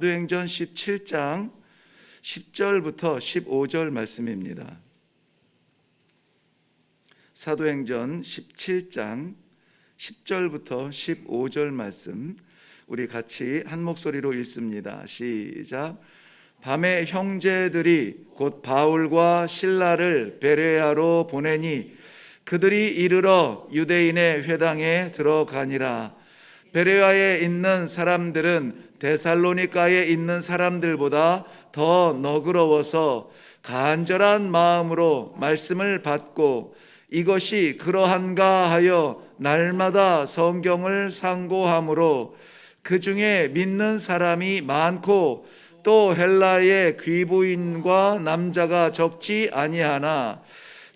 사도행전 17장 10절부터 15절 말씀입니다. 사도행전 17장 10절부터 15절 말씀 우리 같이 한 목소리로 읽습니다. 시작. 밤에 형제들이 곧 바울과 실라를 베레아로 보내니 그들이 이르러 유대인의 회당에 들어가니라. 베레아에 있는 사람들은 데살로니가에 있는 사람들보다 더 너그러워서 간절한 마음으로 말씀을 받고 이것이 그러한가 하여 날마다 성경을 상고하므로 그 중에 믿는 사람이 많고 또 헬라의 귀부인과 남자가 적지 아니하나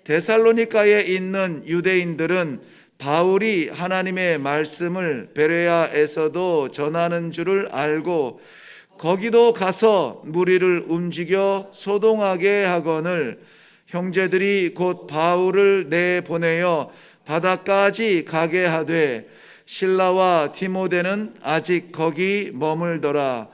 데살로니가에 있는 유대인들은 바울이 하나님의 말씀을 베레아에서도 전하는 줄을 알고 거기도 가서 무리를 움직여 소동하게 하거늘 형제들이 곧 바울을 내보내어 바다까지 가게 하되 실라와 디모데는 아직 거기 머물더라.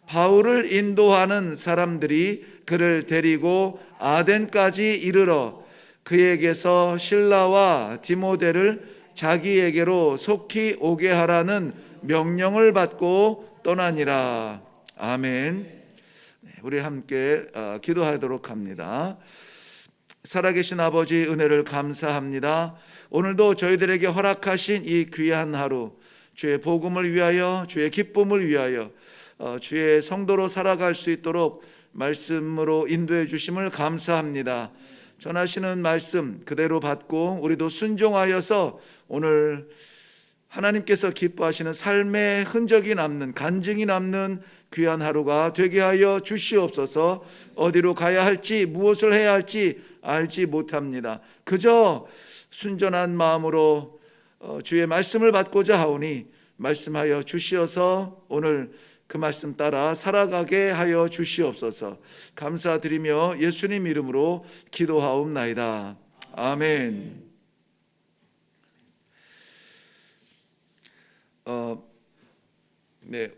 바울을 인도하는 사람들이 그를 데리고 아덴까지 이르러 그에게서 실라와 디모데를 자기에게로 속히 오게 하라는 명령을 받고 떠나니라. 아멘. 우리 함께 기도하도록 합니다. 살아계신 아버지, 은혜를 감사합니다. 오늘도 저희들에게 허락하신 이 귀한 하루, 주의 복음을 위하여, 주의 기쁨을 위하여, 주의 성도로 살아갈 수 있도록 말씀으로 인도해 주심을 감사합니다. 전하시는 말씀 그대로 받고 우리도 순종하여서 오늘 하나님께서 기뻐하시는 삶의 흔적이 남는, 간증이 남는 귀한 하루가 되게 하여 주시옵소서. 어디로 가야 할지, 무엇을 해야 할지 알지 못합니다. 그저 순전한 마음으로 주의 말씀을 받고자 하오니 말씀하여 주시어서 오늘 그 말씀 따라 살아가게 하여 주시옵소서. 감사드리며 예수님 이름으로 기도하옵나이다. 아멘.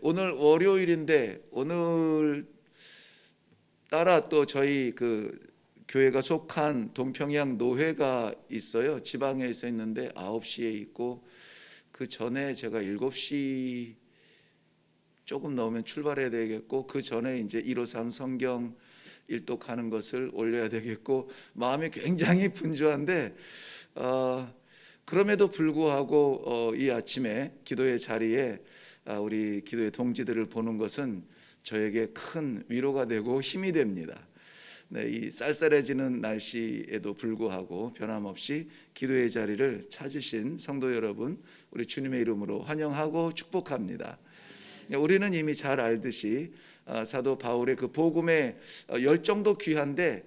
오늘 월요일인데 오늘 따라 또 저희 그 교회가 속한 동평양 노회가 있어요. 지방에 있었는데 9시에 있고 그 전에 제가 7시 조금 넘으면 출발해야 되겠고 그 전에 이제 153 성경 일독하는 것을 올려야 되겠고 마음이 굉장히 분주한데 그럼에도 불구하고 이 아침에 기도의 자리에 우리 기도의 동지들을 보는 것은 저에게 큰 위로가 되고 힘이 됩니다. 네, 이 쌀쌀해지는 날씨에도 불구하고 변함없이 기도의 자리를 찾으신 성도 여러분, 우리 주님의 이름으로 환영하고 축복합니다. 우리는 이미 잘 알듯이 사도 바울의 그 복음의 열정도 귀한데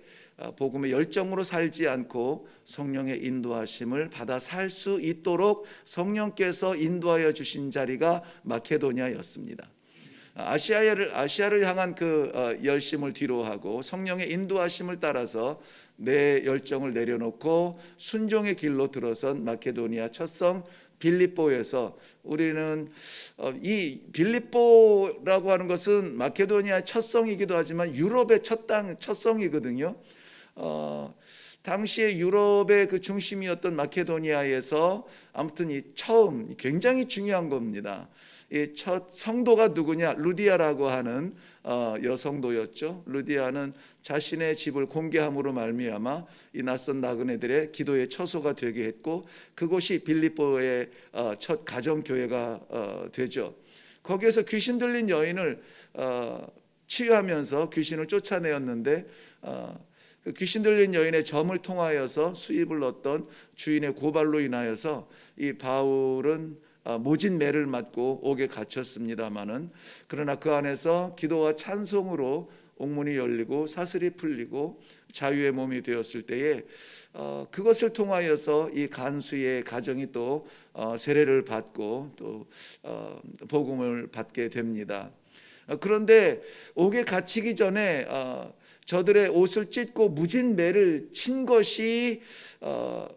복음의 열정으로 살지 않고 성령의 인도하심을 받아 살 수 있도록 성령께서 인도하여 주신 자리가 마케도니아였습니다. 아시아를 향한 그 열심을 뒤로하고 성령의 인도하심을 따라서 내 열정을 내려놓고 순종의 길로 들어선 마케도니아 첫성 빌립보에서 우리는 이 빌립보라고 하는 것은 마케도니아 첫성이기도 하지만 유럽의 첫성이거든요. 당시에 유럽의 그 중심이었던 마케도니아에서 아무튼 이 처음 굉장히 중요한 겁니다. 이 첫 성도가 누구냐? 루디아라고 하는 여성도였죠. 루디아는 자신의 집을 공개함으로 말미암아 이 낯선 나그네들의 기도의 처소가 되게 했고 그곳이 빌립보의 첫 가정교회가 되죠. 거기에서 귀신 들린 여인을 치유하면서 귀신을 쫓아내었는데 그 귀신 들린 여인의 점을 통하여서 수입을 얻던 주인의 고발로 인하여서 이 바울은 모진 매를 맞고 옥에 갇혔습니다마는 그러나 그 안에서 기도와 찬송으로 옥문이 열리고 사슬이 풀리고 자유의 몸이 되었을 때에 그것을 통하여서 이 간수의 가정이 또 세례를 받고 또 복음을 받게 됩니다. 그런데 옥에 갇히기 전에 저들의 옷을 찢고 무진 매를 친 것이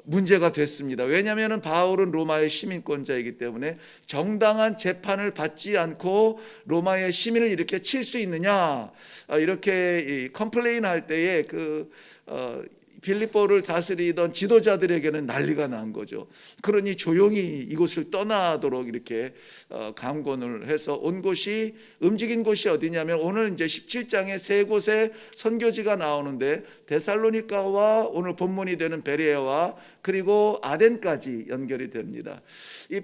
문제가 됐습니다. 왜냐하면 바울은 로마의 시민권자이기 때문에 정당한 재판을 받지 않고 로마의 시민을 이렇게 칠 수 있느냐, 이렇게 컴플레인 할 때에 빌립보를 다스리던 지도자들에게는 난리가 난 거죠. 그러니 조용히 이곳을 떠나도록 이렇게 강권을 해서 온 곳이, 움직인 곳이 어디냐면 오늘 이제 17장에 세 곳의 선교지가 나오는데 데살로니가와 오늘 본문이 되는 베레아와 그리고 아덴까지 연결이 됩니다. 이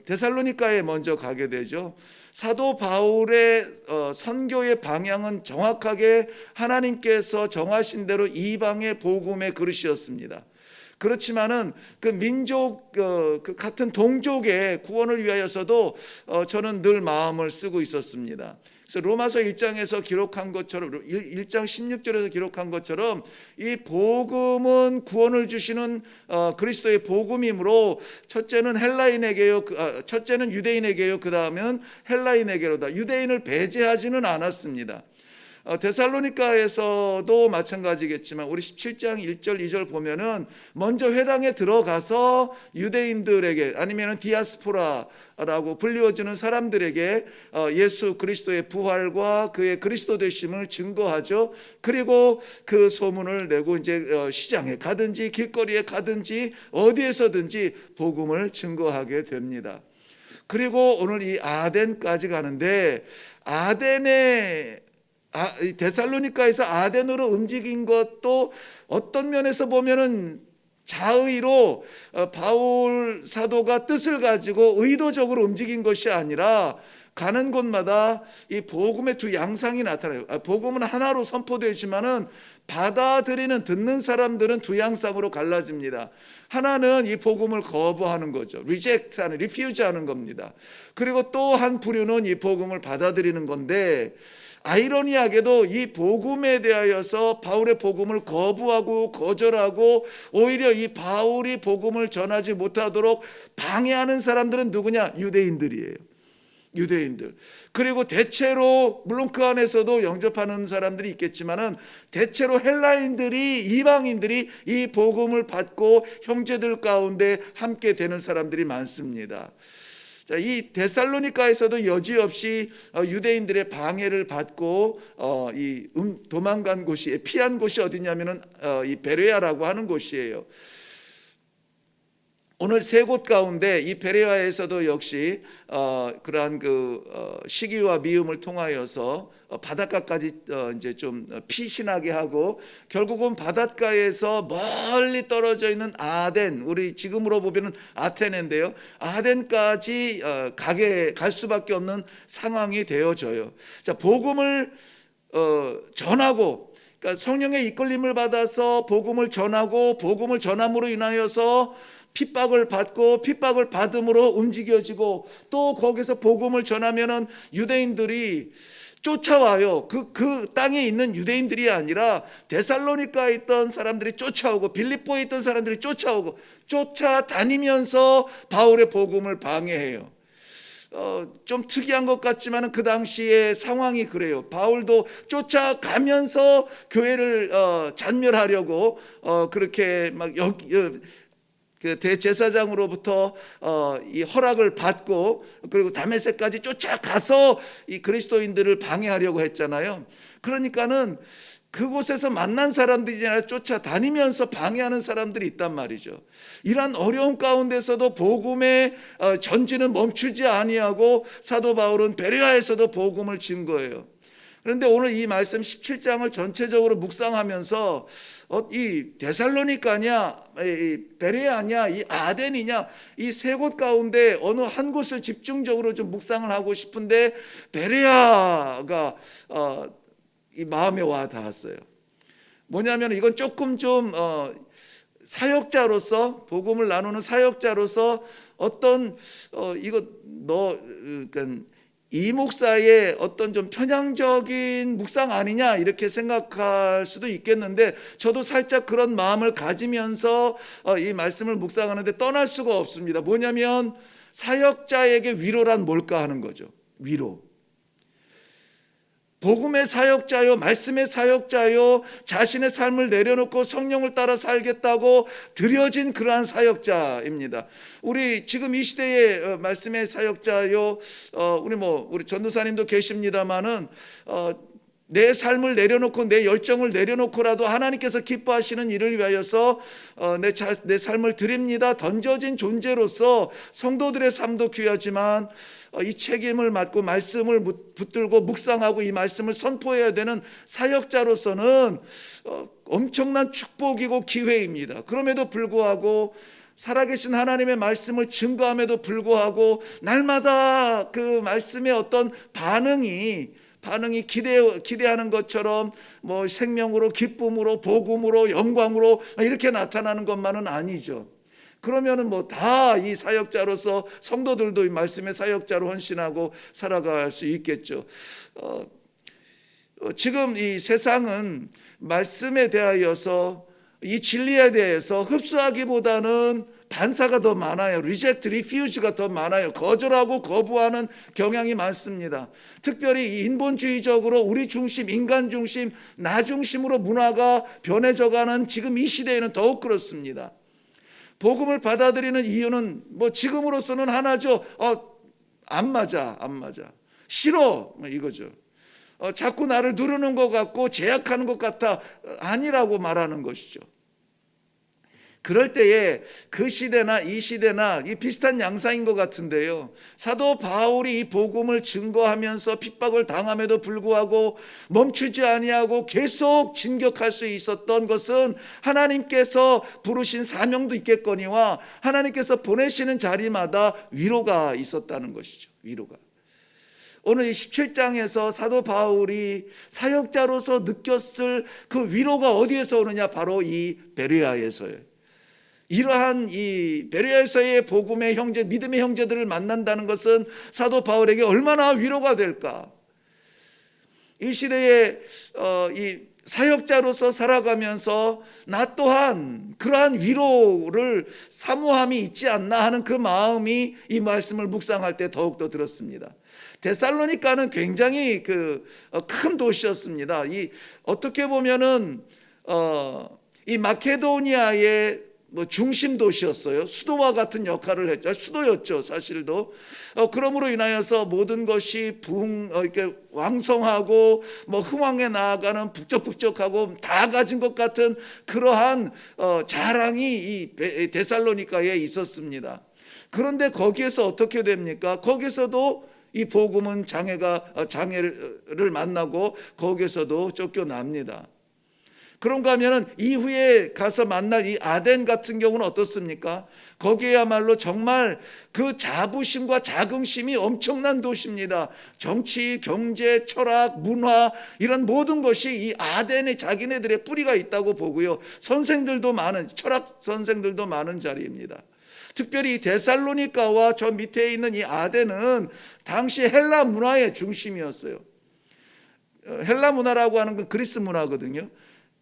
데살로니가에 먼저 가게 되죠. 사도 바울의 선교의 방향은 정확하게 하나님께서 정하신 대로 이방의 복음의 그릇이었습니다. 그렇지만은 그 민족, 그 같은 동족의 구원을 위하여서도 저는 늘 마음을 쓰고 있었습니다. 그래서 로마서 1장에서 기록한 것처럼, 1장 16절에서 기록한 것처럼 이 복음은 구원을 주시는 그리스도의 복음이므로 첫째는 첫째는 유대인에게요, 그 다음은 헬라인에게로다. 유대인을 배제하지는 않았습니다. 데살로니가에서도 마찬가지겠지만 우리 17장 1절 2절 보면은 먼저 회당에 들어가서 유대인들에게 아니면 디아스포라라고 불리워지는 사람들에게 예수 그리스도의 부활과 그의 그리스도 되심을 증거하죠. 그리고 그 소문을 내고 이제 시장에 가든지 길거리에 가든지 어디에서든지 복음을 증거하게 됩니다. 그리고 오늘 이 아덴까지 가는데 데살로니가에서 아덴으로 움직인 것도 어떤 면에서 보면은 자의로 바울 사도가 뜻을 가지고 의도적으로 움직인 것이 아니라 가는 곳마다 이 복음의 두 양상이 나타나요. 복음은 하나로 선포되지만은 받아들이는 듣는 사람들은 두 양상으로 갈라집니다. 하나는 이 복음을 거부하는 거죠. 리젝트하는, 리퓨즈하는 겁니다. 그리고 또 한 부류는 이 복음을 받아들이는 건데 아이러니하게도 이 복음에 대하여서 바울의 복음을 거부하고 거절하고 오히려 이 바울이 복음을 전하지 못하도록 방해하는 사람들은 누구냐? 유대인들이에요. 유대인들. 그리고 대체로 물론 그 안에서도 영접하는 사람들이 있겠지만은 대체로 헬라인들이, 이방인들이 이 복음을 받고 형제들 가운데 함께 되는 사람들이 많습니다. 자, 이 데살로니가에서도 여지없이 유대인들의 방해를 받고 도망간 곳이, 피한 곳이 어디냐면은 이 베레아라고 하는 곳이에요. 오늘 세 곳 가운데 이 베레아에서도 역시 그러한 시기와 미움을 통하여서 바닷가까지 이제 좀 피신하게 하고 결국은 바닷가에서 멀리 떨어져 있는 아덴, 우리 지금으로 보면은 아테네인데요, 아덴까지 갈 수밖에 없는 상황이 되어져요. 자, 복음을 전하고, 그러니까 성령의 이끌림을 받아서 복음을 전하고 복음을 전함으로 인하여서 핍박을 받고 핍박을 받음으로 움직여지고 또 거기서 복음을 전하면은 유대인들이 쫓아와요. 그 땅에 있는 유대인들이 아니라 데살로니가에 있던 사람들이 쫓아오고 빌립보에 있던 사람들이 쫓아오고 쫓아다니면서 바울의 복음을 방해해요. 좀 특이한 것 같지만 그 당시의 상황이 그래요. 바울도 쫓아가면서 교회를 잔멸하려고 그렇게 막 그 대제사장으로부터 이 허락을 받고 그리고 다메섹까지 쫓아가서 이 그리스도인들을 방해하려고 했잖아요. 그러니까는 그곳에서 만난 사람들이 아니라 쫓아다니면서 방해하는 사람들이 있단 말이죠. 이러한 어려움 가운데서도 복음의 전진은 멈추지 아니하고 사도 바울은 베레아에서도 복음을 진 거예요. 그런데 오늘 이 말씀 17장을 전체적으로 묵상하면서 이 데살로니가냐, 이 베레아냐, 이 아덴이냐, 이 세 곳 가운데 어느 한 곳을 집중적으로 좀 묵상을 하고 싶은데 베레아가 이 마음에 와 닿았어요. 뭐냐면 이건 조금 좀 사역자로서, 복음을 나누는 사역자로서 어떤 그러니까 이 목사의 어떤 좀 편향적인 묵상 아니냐 이렇게 생각할 수도 있겠는데 저도 살짝 그런 마음을 가지면서 이 말씀을 묵상하는데 떠날 수가 없습니다. 뭐냐면 사역자에게 위로란 뭘까 하는 거죠. 위로. 복음의 사역자요, 말씀의 사역자요, 자신의 삶을 내려놓고 성령을 따라 살겠다고 드려진 그러한 사역자입니다. 우리 지금 이 시대의 말씀의 사역자요, 우리 전도사님도 계십니다만은 내 삶을 내려놓고 내 열정을 내려놓고라도 하나님께서 기뻐하시는 일을 위하여서 내 삶을 드립니다. 던져진 존재로서 성도들의 삶도 귀하지만 이 책임을 맡고 말씀을 붙들고 묵상하고 이 말씀을 선포해야 되는 사역자로서는 엄청난 축복이고 기회입니다. 그럼에도 불구하고 살아계신 하나님의 말씀을 증거함에도 불구하고 날마다 그 말씀의 어떤 반응이 기대하는 것처럼 뭐 생명으로, 기쁨으로, 복음으로, 영광으로 이렇게 나타나는 것만은 아니죠. 그러면은 뭐 다 이 사역자로서 성도들도 이 말씀의 사역자로 헌신하고 살아갈 수 있겠죠. 지금 이 세상은 말씀에 대하여서, 이 진리에 대해서 흡수하기보다는 반사가 더 많아요. 리젝트, 리퓨즈가 더 많아요. 거절하고 거부하는 경향이 많습니다. 특별히 인본주의적으로 우리 중심, 인간 중심, 나 중심으로 문화가 변해져가는 지금 이 시대에는 더욱 그렇습니다. 복음을 받아들이는 이유는 뭐 지금으로서는 하나죠. 안 맞아. 싫어. 이거죠. 자꾸 나를 누르는 것 같고 제약하는 것 같아. 아니라고 말하는 것이죠. 그럴 때에 그 시대나 이 시대나 이 비슷한 양상인 것 같은데요, 사도 바울이 이 복음을 증거하면서 핍박을 당함에도 불구하고 멈추지 아니하고 계속 진격할 수 있었던 것은 하나님께서 부르신 사명도 있겠거니와 하나님께서 보내시는 자리마다 위로가 있었다는 것이죠. 위로가. 오늘 이 17장에서 사도 바울이 사역자로서 느꼈을 그 위로가 어디에서 오느냐? 바로 이 베레아에서요. 이러한 이 베레아에서의 복음의 형제, 믿음의 형제들을 만난다는 것은 사도 바울에게 얼마나 위로가 될까? 이 시대에 이 사역자로서 살아가면서 나 또한 그러한 위로를 사모함이 있지 않나 하는 그 마음이 이 말씀을 묵상할 때 더욱더 들었습니다. 데살로니가는 굉장히 큰 도시였습니다. 어떻게 보면은 이 마케도니아의 중심 도시였어요. 수도와 같은 역할을 했죠. 수도였죠, 사실도. 그러므로 인하여서 모든 것이 이렇게 왕성하고 흥왕에 나아가는 북적북적하고 다 가진 것 같은 그러한 자랑이 이 데살로니가에 있었습니다. 그런데 거기에서 어떻게 됩니까? 거기서도 이 복음은 장애를 만나고 거기에서도 쫓겨납니다. 그런가 하면은 이후에 가서 만날 이 아덴 같은 경우는 어떻습니까? 거기에야말로 정말 그 자부심과 자긍심이 엄청난 도시입니다. 정치, 경제, 철학, 문화 이런 모든 것이 이 아덴에 자기네들의 뿌리가 있다고 보고요. 철학 선생들도 많은 자리입니다. 특별히 데살로니가와 저 밑에 있는 이 아덴은 당시 헬라 문화의 중심이었어요. 헬라 문화라고 하는 건 그리스 문화거든요.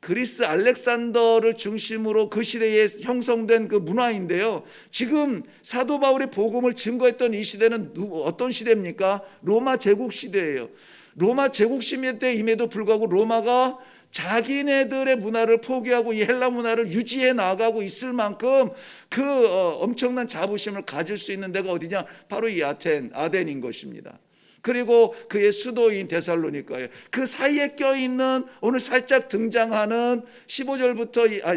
그리스 알렉산더를 중심으로 그 시대에 형성된 그 문화인데요, 지금 사도 바울의 복음을 증거했던 이 시대는 어떤 시대입니까? 로마 제국 시대예요. 로마 제국 시대임에도 불구하고 로마가 자기네들의 문화를 포기하고 이 헬라 문화를 유지해 나가고 있을 만큼 그 엄청난 자부심을 가질 수 있는 데가 어디냐? 바로 이 아덴인 것입니다. 그리고 그의 수도인 데살로니가예요. 그 사이에 껴있는 오늘 살짝 등장하는 10절부터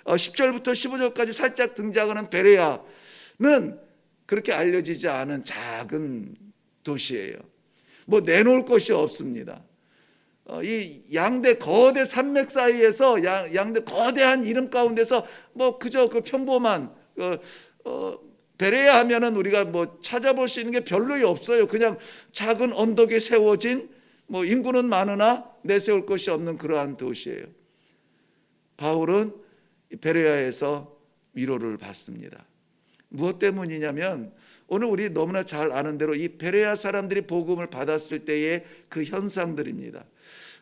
15절까지 살짝 등장하는 베레아는 그렇게 알려지지 않은 작은 도시예요. 내놓을 것이 없습니다. 이 양대 거대 산맥 사이에서 양대 거대한 이름 가운데서 그저 그 평범한 베레아 하면은 우리가 찾아볼 수 있는 게 별로 없어요. 그냥 작은 언덕에 세워진 인구는 많으나 내세울 것이 없는 그러한 도시예요. 바울은 베레아에서 위로를 받습니다. 무엇 때문이냐면 오늘 우리 너무나 잘 아는 대로 이 베레아 사람들이 복음을 받았을 때의 그 현상들입니다.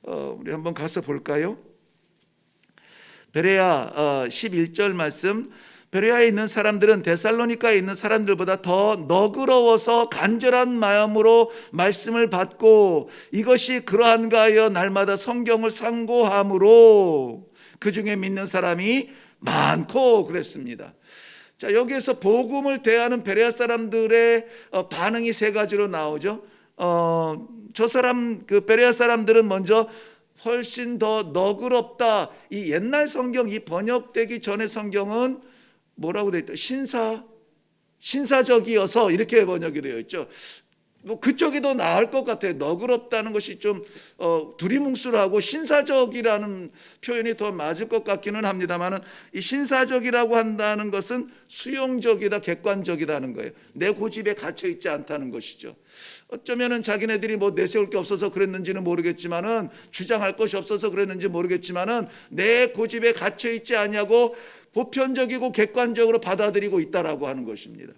우리 한번 가서 볼까요? 베레아 11절 말씀. 베레아에 있는 사람들은 데살로니가에 있는 사람들보다 더 너그러워서 간절한 마음으로 말씀을 받고 이것이 그러한가 하여 날마다 성경을 상고함으로 그 중에 믿는 사람이 많고 그랬습니다. 자, 여기에서 복음을 대하는 베레아 사람들의 반응이 세 가지로 나오죠. 그 베레아 사람들은 먼저 훨씬 더 너그럽다. 이 옛날 성경, 이 번역되기 전의 성경은 뭐라고 되어 있다? 신사적이어서 이렇게 번역이 되어 있죠. 뭐 그쪽이 더 나을 것 같아요. 너그럽다는 것이 좀 두리뭉술하고 신사적이라는 표현이 더 맞을 것 같기는 합니다만은, 이 신사적이라고 한다는 것은 수용적이다, 객관적이다는 거예요. 내 고집에 갇혀 있지 않다는 것이죠. 어쩌면은 자기네들이 뭐 내세울 게 없어서 그랬는지는 모르겠지만은, 주장할 것이 없어서 그랬는지 모르겠지만은, 내 고집에 갇혀 있지 않냐고 보편적이고 객관적으로 받아들이고 있다라고 하는 것입니다.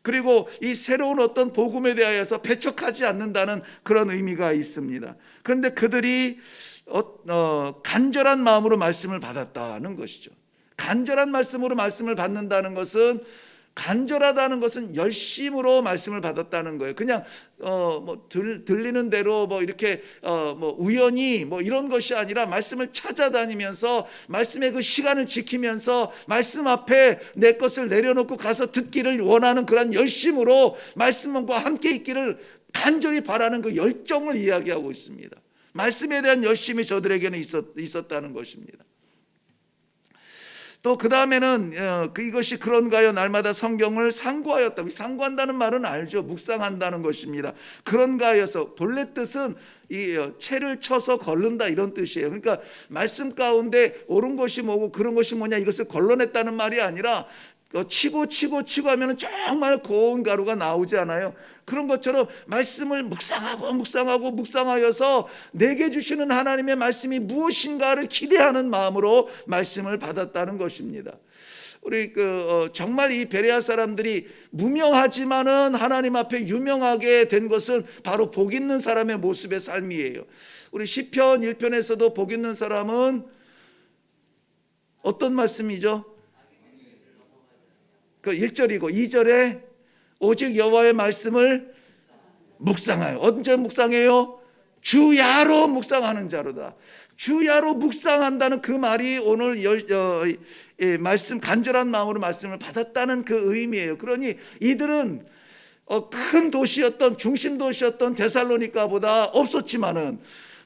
그리고 이 새로운 어떤 복음에 대하여서 배척하지 않는다는 그런 의미가 있습니다. 그런데 그들이 간절한 마음으로 말씀을 받았다는 것이죠. 간절한 말씀으로 말씀을 받는다는 것은, 간절하다는 것은 열심으로 말씀을 받았다는 거예요. 그냥 들리는 대로 이렇게 우연히 이런 것이 아니라, 말씀을 찾아다니면서 말씀의 그 시간을 지키면서 말씀 앞에 내 것을 내려놓고 가서 듣기를 원하는 그런 열심으로 말씀과 함께 있기를 간절히 바라는 그 열정을 이야기하고 있습니다. 말씀에 대한 열심이 저들에게는 있었다는 것입니다. 또 그 다음에는 이것이 그런가요? 날마다 성경을 상고하였다. 상고한다는 말은 알죠. 묵상한다는 것입니다. 그런가여서 본래 뜻은 이 채를 쳐서 걸른다 이런 뜻이에요. 그러니까 말씀 가운데 옳은 것이 뭐고 그런 것이 뭐냐, 이것을 걸러냈다는 말이 아니라 치고 하면 정말 고운 가루가 나오지 않아요. 그런 것처럼 말씀을 묵상하여서 내게 주시는 하나님의 말씀이 무엇인가를 기대하는 마음으로 말씀을 받았다는 것입니다. 우리 정말 이 베레아 사람들이 무명하지만은 하나님 앞에 유명하게 된 것은 바로 복 있는 사람의 모습의 삶이에요. 우리 시편 1편에서도 복 있는 사람은 어떤 말씀이죠? 그 1절이고 2절에 오직 여호와의 말씀을 묵상하여. 언제 묵상해요? 주야로 묵상하는 자로다. 주야로 묵상한다는 그 말이 오늘 말씀, 간절한 마음으로 말씀을 받았다는 그 의미예요. 그러니 이들은 큰 도시였던, 중심 도시였던 데살로니가보다 없었지만은,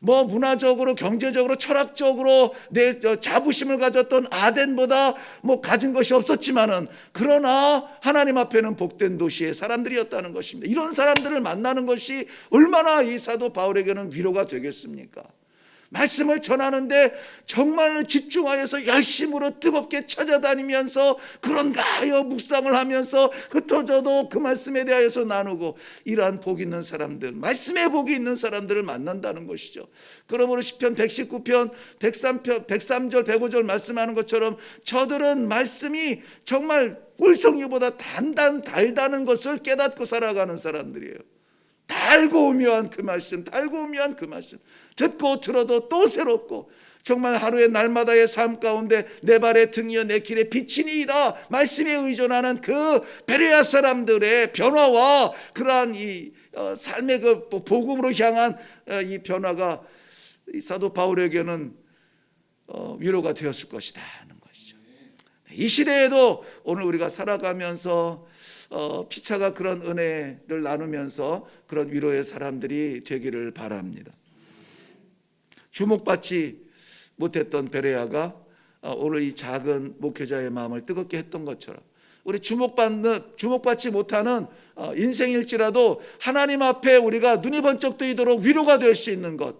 문화적으로, 경제적으로, 철학적으로 내 자부심을 가졌던 아덴보다 가진 것이 없었지만은, 그러나 하나님 앞에는 복된 도시의 사람들이었다는 것입니다. 이런 사람들을 만나는 것이 얼마나 이 사도 바울에게는 위로가 되겠습니까? 말씀을 전하는데 정말 집중하여서 열심으로 뜨겁게 찾아다니면서 그런가 하여 묵상을 하면서 흩어져도 그 말씀에 대하여서 나누고, 이러한 복 있는 사람들, 말씀에 복이 있는 사람들을 만난다는 것이죠. 그러므로 시편 119편 103절 105절 말씀하는 것처럼 저들은 말씀이 정말 꿀송이보다 달다는 것을 깨닫고 살아가는 사람들이에요. 달고 오묘한 그 말씀, 듣고 들어도 또 새롭고, 정말 하루의 날마다의 삶 가운데 내 발의 등이여 내 길의 빛이니이다 말씀에 의존하는 그 베레아 사람들의 변화와 그러한 이 삶의 그 복음으로 향한 이 변화가 이 사도 바울에게는 위로가 되었을 것이다 하는 것이죠. 이 시대에도 오늘 우리가 살아가면서 피차가 그런 은혜를 나누면서 그런 위로의 사람들이 되기를 바랍니다. 주목받지 못했던 베레아가 오늘 이 작은 목회자의 마음을 뜨겁게 했던 것처럼, 우리 주목받지 못하는 인생일지라도 하나님 앞에 우리가 눈이 번쩍 뜨이도록 위로가 될 수 있는 것,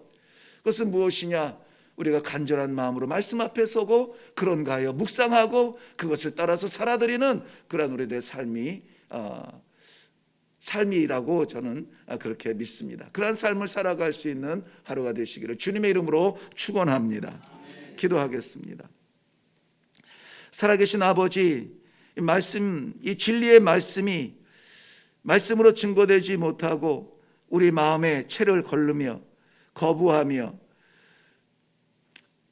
그것은 무엇이냐? 우리가 간절한 마음으로 말씀 앞에 서고 그런가 하여 묵상하고 그것을 따라서 살아드리는 그런 우리들의 삶이라고 저는 그렇게 믿습니다. 그러한 삶을 살아갈 수 있는 하루가 되시기를 주님의 이름으로 축원합니다. 기도하겠습니다. 살아계신 아버지, 이 진리의 말씀이 말씀으로 증거되지 못하고 우리 마음에 채를 걸르며 거부하며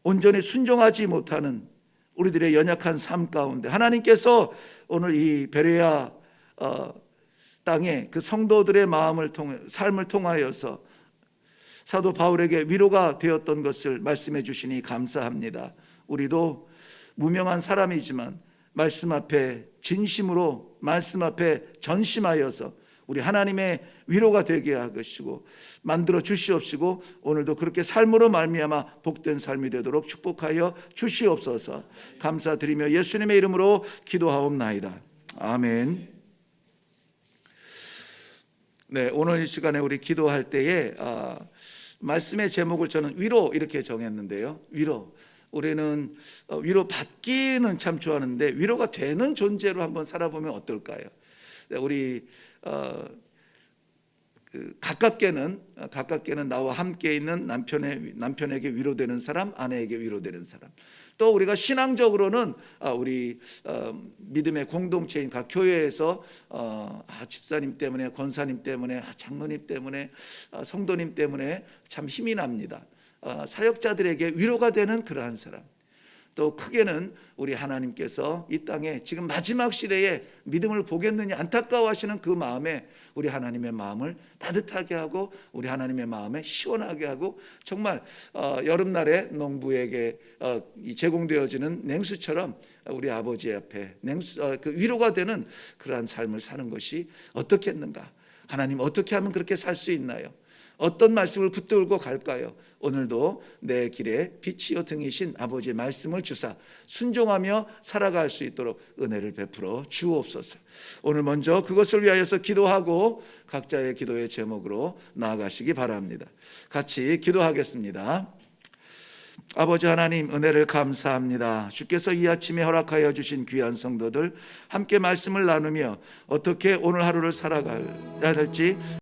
온전히 순종하지 못하는 우리들의 연약한 삶 가운데 하나님께서 오늘 이 베레아 땅에 그 성도들의 삶을 통하여서 사도 바울에게 위로가 되었던 것을 말씀해 주시니 감사합니다. 우리도 무명한 사람이지만 말씀 앞에 진심으로 말씀 앞에 전심하여서 우리 하나님의 위로가 되게 하시고 만들어 주시옵시고 오늘도 그렇게 삶으로 말미암아 복된 삶이 되도록 축복하여 주시옵소서. 감사드리며 예수님의 이름으로 기도하옵나이다. 아멘. 네, 오늘 이 시간에 우리 기도할 때에 말씀의 제목을 저는 위로 이렇게 정했는데요. 위로. 우리는 위로 받기는 참 좋아하는데 위로가 되는 존재로 한번 살아보면 어떨까요? 우리 가깝게는 나와 함께 있는 남편에게 위로되는 사람, 아내에게 위로되는 사람. 또 우리가 신앙적으로는 우리 믿음의 공동체인 각 교회에서 집사님 때문에, 권사님 때문에, 장로님 때문에, 성도님 때문에 참 힘이 납니다. 사역자들에게 위로가 되는 그러한 사람. 또 크게는 우리 하나님께서 이 땅에 지금 마지막 시대에 믿음을 보겠느냐 안타까워하시는 그 마음에 우리 하나님의 마음을 따뜻하게 하고 우리 하나님의 마음에 시원하게 하고 정말 여름날에 농부에게 제공되어지는 냉수처럼 우리 아버지 앞에 그 위로가 되는 그러한 삶을 사는 것이 어떻겠는가? 하나님 어떻게 하면 그렇게 살 수 있나요? 어떤 말씀을 붙들고 갈까요? 오늘도 내 길에 빛이요 등이신 아버지의 말씀을 주사 순종하며 살아갈 수 있도록 은혜를 베풀어 주옵소서. 오늘 먼저 그것을 위하여서 기도하고 각자의 기도의 제목으로 나아가시기 바랍니다. 같이 기도하겠습니다. 아버지 하나님, 은혜를 감사합니다. 주께서 이 아침에 허락하여 주신 귀한 성도들 함께 말씀을 나누며 어떻게 오늘 하루를 살아가야 할지